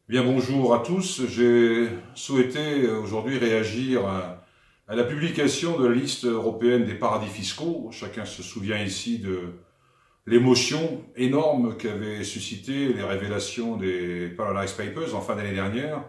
Bien, bonjour à tous. J'ai souhaité aujourd'hui réagir à la publication de la liste européenne des paradis fiscaux. Chacun se souvient ici de l'émotion énorme qu'avaient suscité les révélations des Paradise Papers en fin d'année dernière.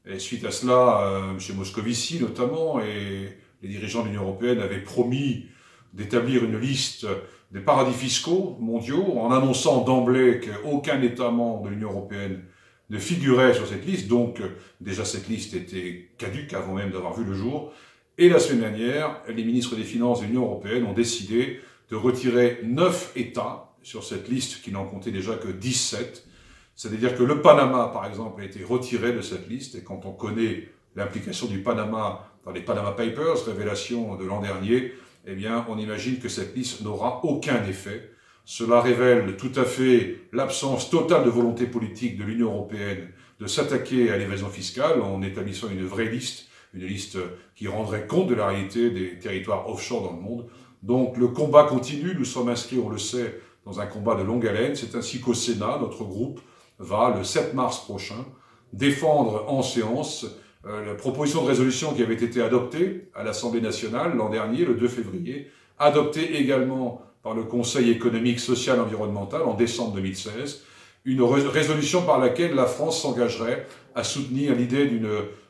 Et suite à cela, M. Moscovici notamment et les dirigeants de l'Union européenne avaient promis d'établir une liste des paradis fiscaux mondiaux en annonçant d'emblée qu'aucun État membre de l'Union européenne ne figurait sur cette liste. Donc déjà cette liste était caduque avant même d'avoir vu le jour. Et la semaine dernière, les ministres des Finances de l'Union européenne ont décidé de retirer 9 États sur cette liste qui n'en comptait déjà que 17. C'est-à-dire que le Panama, par exemple, a été retiré de cette liste. Et quand on connaît l'implication du Panama dans les Panama Papers, révélation de l'an dernier, eh bien, on imagine que cette liste n'aura aucun effet. Cela révèle tout à fait l'absence totale de volonté politique de l'Union européenne de s'attaquer à l'évasion fiscale en établissant une vraie liste, une liste qui rendrait compte de la réalité des territoires offshore dans le monde. Donc le combat continue, nous sommes inscrits, on le sait, dans un combat de longue haleine. C'est ainsi qu'au Sénat, notre groupe va, le 7 mars prochain, défendre en séance la proposition de résolution qui avait été adoptée à l'Assemblée nationale l'an dernier, le 2 février, adoptée également par le Conseil économique, social et environnemental en décembre 2016, une résolution par laquelle la France s'engagerait à soutenir l'idée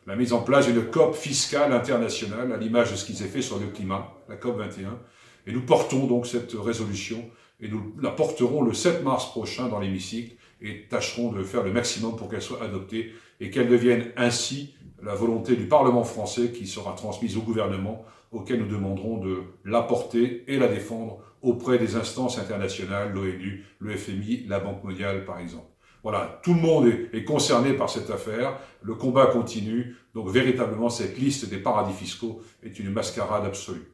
la mise en place d'une COP fiscale internationale, à l'image de ce qui s'est fait sur le climat, la COP 21. Et nous portons donc cette résolution, et nous la porterons le 7 mars prochain dans l'hémicycle, et tâcherons de faire le maximum pour qu'elle soit adoptée, et qu'elle devienne ainsi la volonté du Parlement français qui sera transmise au gouvernement, auquel nous demanderons de la porter et la défendre auprès des instances internationales, l'ONU, le FMI, la Banque mondiale par exemple. Voilà, tout le monde est concerné par cette affaire, le combat continue, donc véritablement cette liste des paradis fiscaux est une mascarade absolue.